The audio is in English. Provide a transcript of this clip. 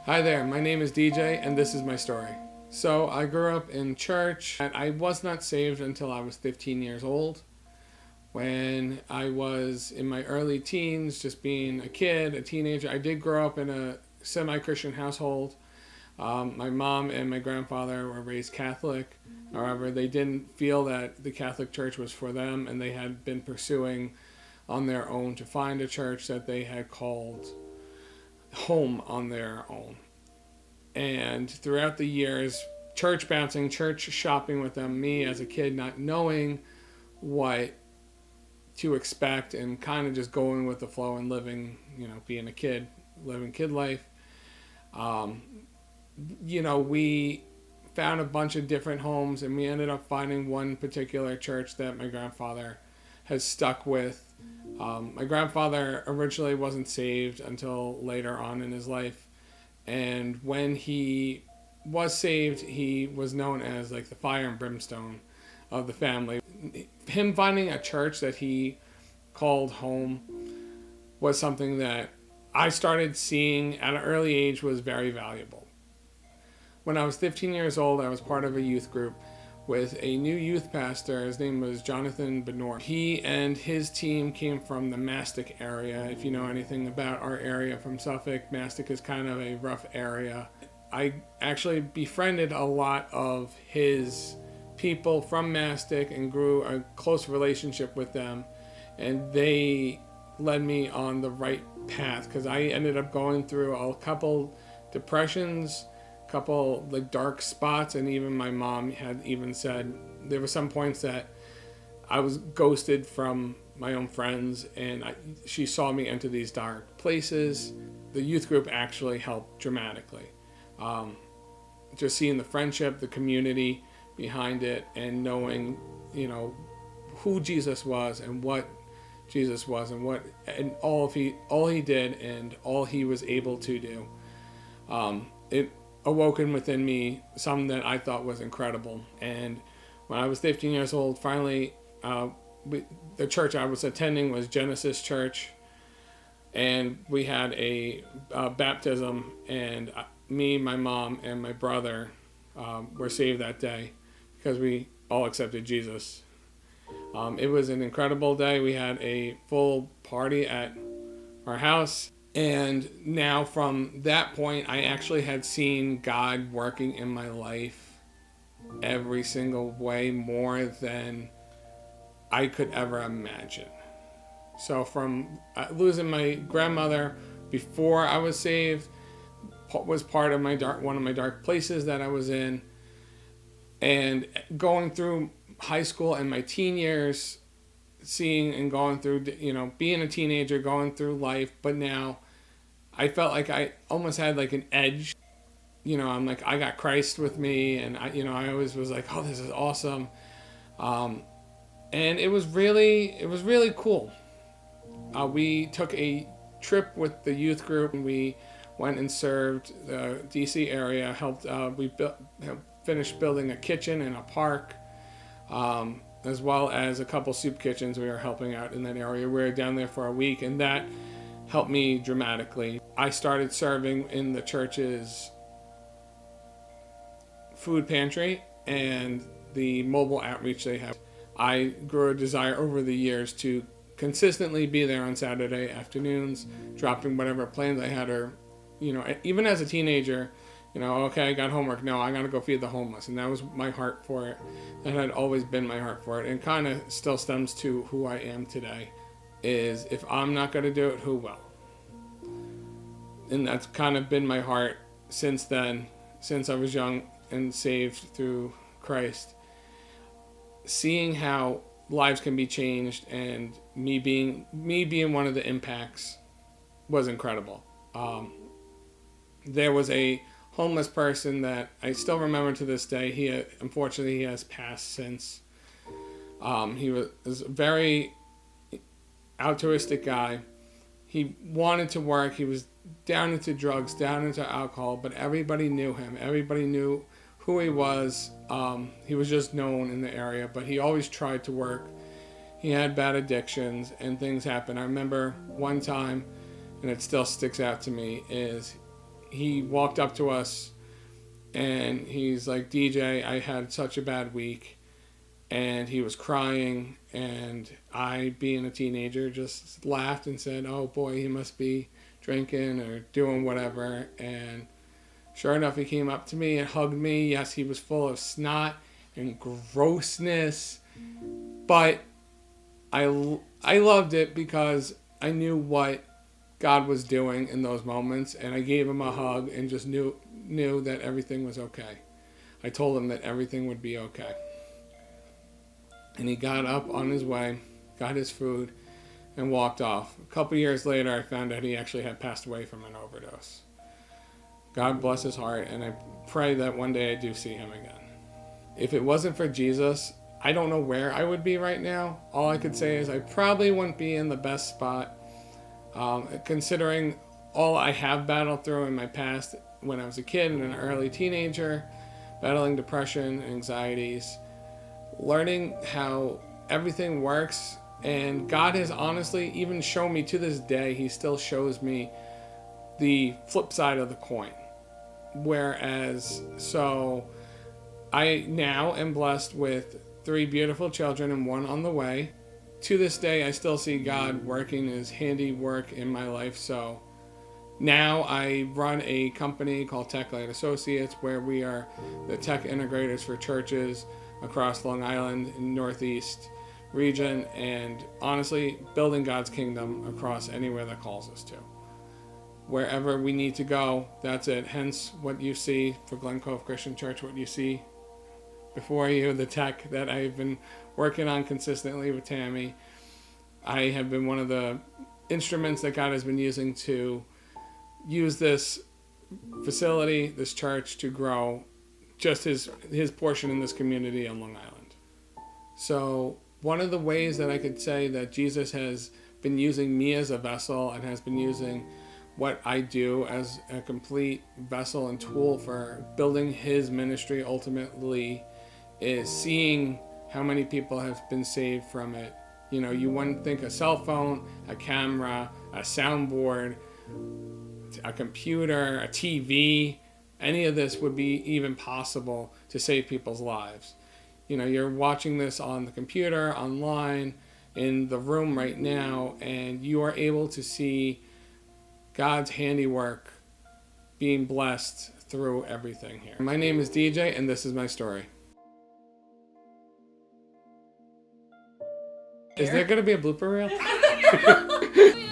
Hi there, my name is DJ and this is my story. So I grew up in church and I was not saved until I was 15 years old. When I was in my early teens, just being a kid, a teenager, I did grow up in a semi-Christian household. My mom and my grandfather were raised Catholic. However, they didn't feel that the Catholic Church was for them, and they had been pursuing on their own to find a church that they had called home on their own. And throughout the years, church bouncing, church shopping with them, me as a kid not knowing what to expect and kind of just going with the flow and living, being a kid, living kid life. We found a bunch of different homes, and we ended up finding one particular church that my grandfather has stuck with. My grandfather originally wasn't saved until later on in his life, and when he was saved, he was known as like the fire and brimstone of the family. Him finding a church that he called home was something that I started seeing at an early age was very valuable. When I was 15 years old, I was part of a youth group with a new youth pastor. His name was Jonathan Benor. He and his team came from the Mastic area. If you know anything about our area from Suffolk, Mastic is kind of a rough area. I actually befriended a lot of his people from Mastic and grew a close relationship with them, and they led me on the right path because I ended up going through a couple depressions, couple like dark spots, and even my mom had even said there were some points that I was ghosted from my own friends, and she saw me enter these dark places. The youth group actually helped dramatically. Just seeing the friendship, the community behind it, and knowing, who Jesus was and what Jesus was and all he did and all he was able to do. It awoken within me something that I thought was incredible. And when I was 15 years old, finally, the church I was attending was Genesis Church, and we had a baptism, and me, my mom, and my brother were saved that day because we all accepted Jesus. It was an incredible day. We had a full party at our house. And now from that point, I actually had seen God working in my life every single way more than I could ever imagine. So from losing my grandmother before I was saved was part of one of my dark places that I was in. And going through high school and my teen years, seeing and going through, being a teenager, going through life, but now I felt like I almost had like an edge. I'm like, I got Christ with me, and I always was like, oh, this is awesome. And it was really cool. We took a trip with the youth group, and we went and served the DC area, finished building a kitchen and a park, as well as a couple soup kitchens we were helping out in that area. We were down there for a week, and that helped me dramatically. I started serving in the church's food pantry and the mobile outreach they have. I grew a desire over the years to consistently be there on Saturday afternoons, dropping whatever plans I had, or, even as a teenager, okay, I got homework. No, I got to go feed the homeless. And that was my heart for it. That had always been my heart for it. And kind of still stems to who I am today. Is if I'm not going to do it, who will? And that's kind of been my heart since then, since I was young and saved through Christ. Seeing how lives can be changed, and me being one of the impacts was incredible. There was a homeless person that I still remember to this day. Unfortunately, he has passed since. He was a very altruistic guy. He wanted to work. He was down into drugs, down into alcohol, but everybody knew him. Everybody knew who he was. He was just known in the area, but he always tried to work. He had bad addictions, and things happened. I remember one time, and it still sticks out to me, is he walked up to us and he's like, DJ, I had such a bad week. And he was crying, and I, being a teenager, just laughed and said, oh boy, he must be drinking or doing whatever. And sure enough, he came up to me and hugged me. Yes, he was full of snot and grossness, but I loved it because I knew what God was doing in those moments, and I gave him a hug and just knew that everything was okay. I told him that everything would be okay. And he got up on his way, got his food, and walked off. A couple years later, I found out he actually had passed away from an overdose. God bless his heart, and I pray that one day I do see him again. If it wasn't for Jesus, I don't know where I would be right now. All I could say is I probably wouldn't be in the best spot, considering all I have battled through in my past when I was a kid and an early teenager, battling depression, anxieties, learning how everything works. And God has honestly even shown me to this day, he still shows me the flip side of the coin. Whereas, so I now am blessed with 3 beautiful children and 1 on the way. To this day, I still see God working his handiwork in my life. So now I run a company called Tech Light Associates, where we are the tech integrators for churches across Long Island and Northeast region, and honestly, building God's kingdom across anywhere that calls us to. Wherever we need to go, that's it. Hence what you see for Glen Cove Christian Church, what you see before you, the tech that I've been working on consistently with Tammy. I have been one of the instruments that God has been using to use this facility, this church, to grow just his portion in this community on Long Island. So one of the ways that I could say that Jesus has been using me as a vessel and has been using what I do as a complete vessel and tool for building his ministry ultimately is seeing how many people have been saved from it. You know, you wouldn't think a cell phone, a camera, a soundboard, a computer, a TV, any of this would be even possible to save people's lives. You know, you're watching this on the computer, online, in the room right now, and you are able to see God's handiwork being blessed through everything here. My name is DJ, and this is my story. Is there going to be a blooper reel?